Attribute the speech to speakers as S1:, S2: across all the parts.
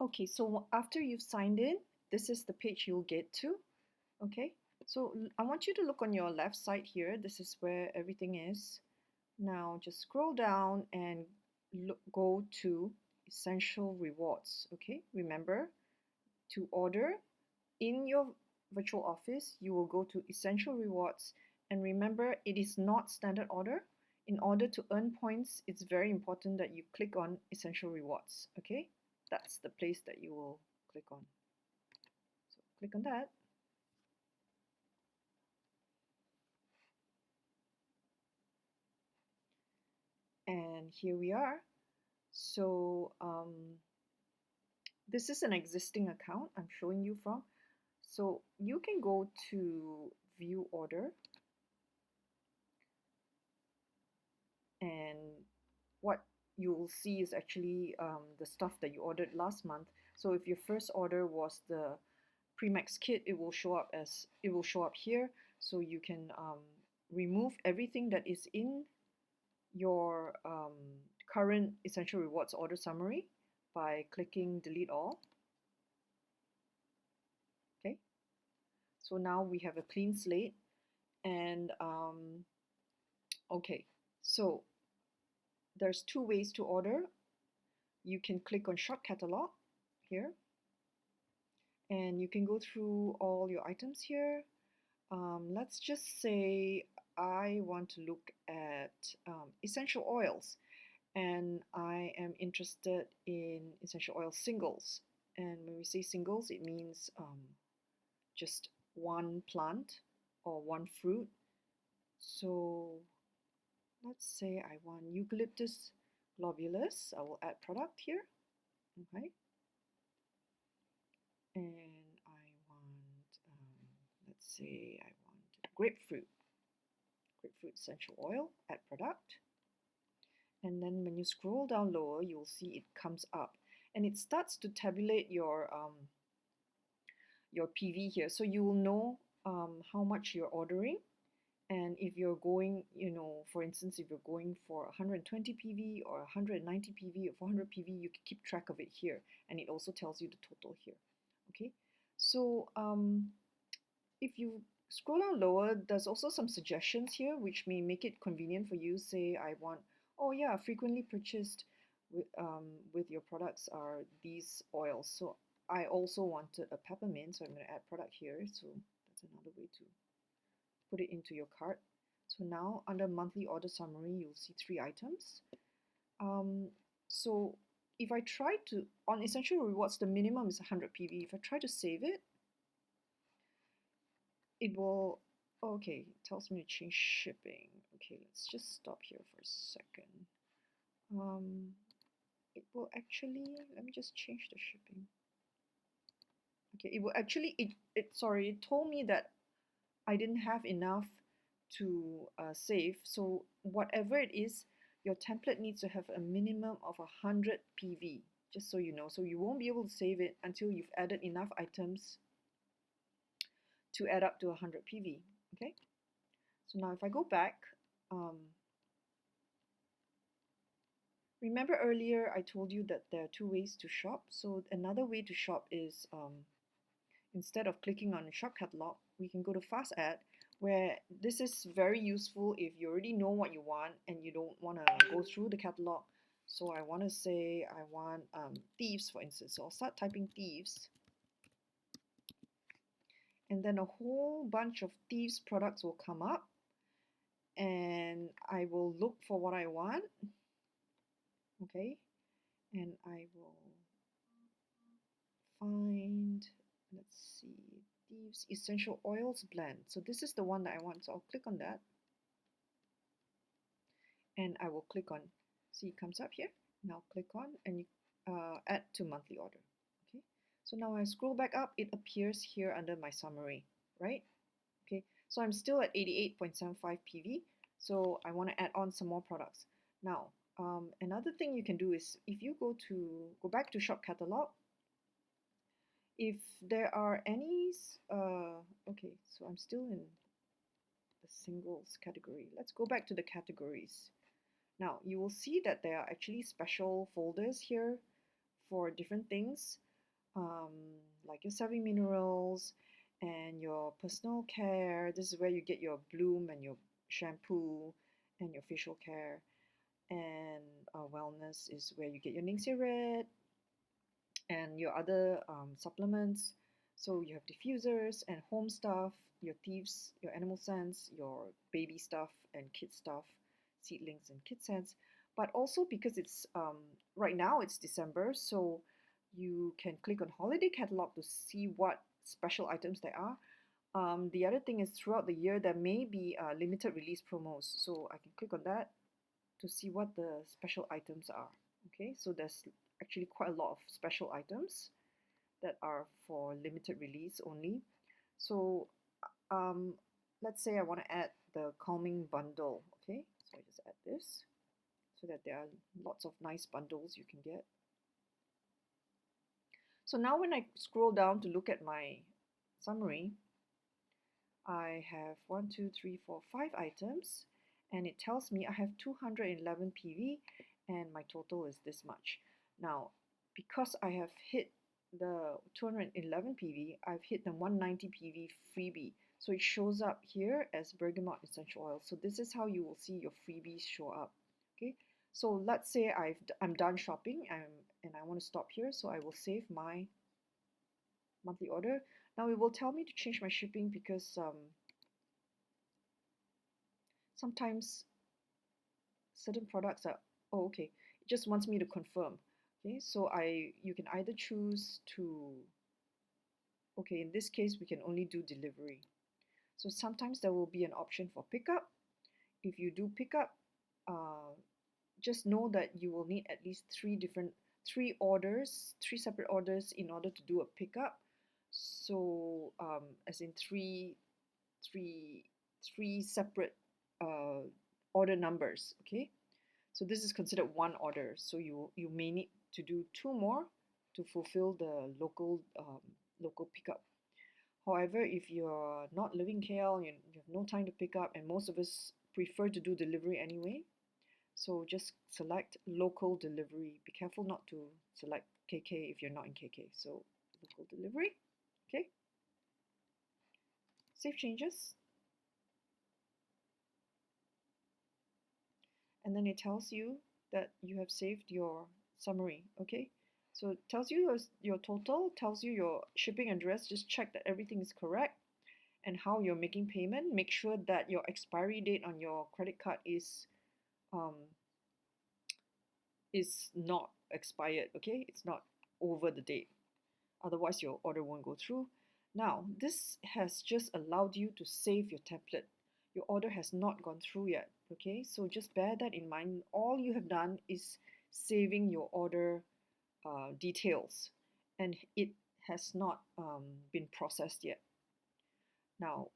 S1: Okay, so after you've signed in, this is the page you'll get to. Okay, so I want you to look on your left side here. This is where everything is. Now just scroll down and go to Essential Rewards. Okay, remember to order in your virtual office, you will go to Essential Rewards. And remember, it is not standard order. In order to earn points, it's very important that you click on Essential Rewards. Okay, that's the place that you will click on. So click on that. And here we are. So this is an existing account I'm showing you from. So you can go to View Order, and what you'll see is actually the stuff that you ordered last month. So if your first order was the Premax kit, it will show up here. So you can remove everything that is in your current Essential Rewards order summary by clicking Delete All. Okay, so now we have a clean slate. And okay, so there's two ways to order. You can click on Shop Catalog here, and you can go through all your items here. Let's just say I want to look at essential oils, and I am interested in essential oil singles. And when we say singles, it means just one plant or one fruit. So let's say I want Eucalyptus globulus. I will add product here. Okay. And I want, let's say I want grapefruit essential oil, add product. And then when you scroll down lower, you'll see it comes up. And it starts to tabulate your PV here. So you will know how much you're ordering. And if you're going, for instance, if you're going for 120 PV or 190 PV or 400 PV, you can keep track of it here. And it also tells you the total here. Okay, so if you scroll down lower, there's also some suggestions here which may make it convenient for you. Say I want, oh yeah, frequently purchased with your products are these oils. So I also wanted a peppermint, so I'm going to add product here. So that's another way to put it into your cart. So now under monthly order summary, you'll see 3 items. So if I try to, on Essential Rewards, the minimum is 100 PV. If I try to save it, it will, okay, it tells me to change shipping. Okay, let's just stop here for a second. It will actually, let me just change the shipping. Okay, it will actually, sorry, it told me that I didn't have enough to save. So whatever it is, your template needs to have a minimum of 100 PV, just so you know. So you won't be able to save it until you've added enough items to add up to 100 PV. Okay, so now if I go back, remember earlier I told you that there are 2 ways to shop. So another way to shop is instead of clicking on Shop Catalog, we can go to Fast Add, where this is very useful if you already know what you want and you don't want to go through the catalog. So I want to say I want thieves, for instance. So I'll start typing thieves. And then a whole bunch of thieves products will come up. And I will look for what I want. Okay. And I will find, let's see, thieves essential oils blend. So this is the one that I want. So I'll click on that. And I will click on, see it comes up here. Now click on and you add to monthly order. Okay, so now I scroll back up, it appears here under my summary, right? Okay, so I'm still at 88.75 PV, so I want to add on some more products. Now, another thing you can do is if you go back to Shop Catalog, if there are any, okay, so I'm still in the singles category. Let's go back to the categories. Now, you will see that there are actually special folders here for different things, um, like your serving minerals and your personal care. This is where you get your Bloom and your shampoo and your facial care. And wellness is where you get your Ning Red and your other supplements. So you have diffusers and home stuff, your thieves, your animal scents, your baby stuff and kid stuff, seedlings and kid scents. But also because it's right now it's December, so you can click on holiday catalog to see what special items there are. The other thing is throughout the year there may be limited release promos, so I can click on that to see what the special items are. Okay, so there's actually quite a lot of special items that are for limited release only. So um, let's say I want to add the calming bundle. Okay, so I just add this so that there are lots of nice bundles you can get. So now when I scroll down to look at my summary, I have 1, 2, 3, 4, 5 items, and it tells me I have 211 PV and my total is this much. Now, because I have hit the 211 PV, I've hit the 190 PV freebie. So it shows up here as bergamot essential oil. So this is how you will see your freebies show up. Okay, so let's say I'm done shopping and I want to stop here. So I will save my monthly order. Now it will tell me to change my shipping because sometimes certain products are, oh, okay, it just wants me to confirm. Okay, so you can either choose to, okay, in this case we can only do delivery. So sometimes there will be an option for pickup. If you do pickup, just know that you will need at least three separate orders in order to do a pickup. So as in three three separate order numbers. Okay, so this is considered one order. So you may need to do two more to fulfill the local pickup. However, if you're not living KL, you have no time to pick up, and most of us prefer to do delivery anyway. So just select local delivery. Be careful not to select KK if you're not in KK. So local delivery. Okay. Save changes. And then it tells you that you have saved your summary. Okay. So it tells you your total, tells you your shipping address. Just check that everything is correct and how you're making payment. Make sure that your expiry date on your credit card um, is not expired. Okay, it's not over the date. Otherwise, your order won't go through. Now, this has just allowed you to save your template. Your order has not gone through yet. Okay, so just bear that in mind. All you have done is saving your order details, and it has not been processed yet. Now,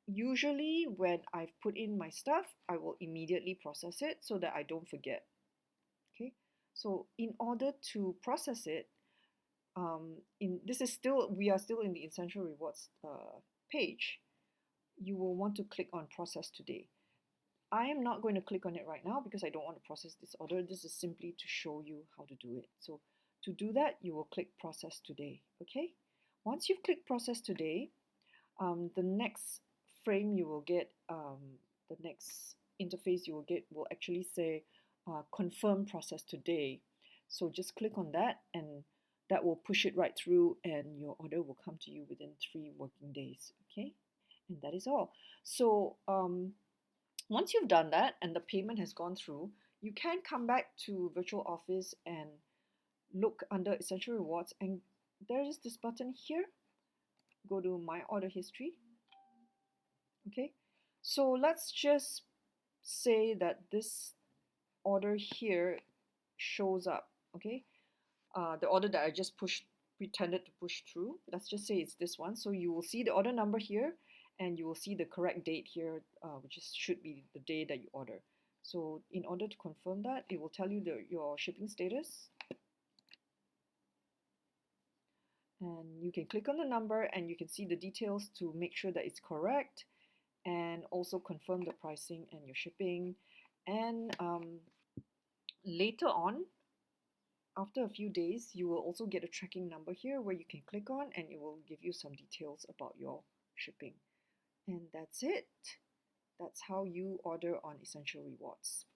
S1: usually when I've put in my stuff, I will immediately process it so that I don't forget. Okay, so in order to process it, we are still in the essential rewards page. You will want to click on process today. I am not going to click on it right now because I don't want to process this order. This is simply to show you how to do it. So to do that, you will click process today. Okay, once you've clicked process today, the next frame you will get, the next interface you will get will actually say confirm process today. So just click on that and that will push it right through and your order will come to you within 3 working days. Okay, and that is all. So once you've done that and the payment has gone through, you can come back to virtual office and look under essential rewards, and there is this button here. Go to my order history. Okay, so let's just say that this order here shows up. Okay, the order that I just pretended to push through, let's just say it's this one. So you will see the order number here and you will see the correct date here, which should be the day that you order. So in order to confirm that, it will tell you your shipping status. And you can click on the number and you can see the details to make sure that it's correct, and also confirm the pricing and your shipping. And later on, After a few days, you will also get a tracking number here where you can click on and it will give you some details about your shipping. And that's it. That's how you order on Essential Rewards.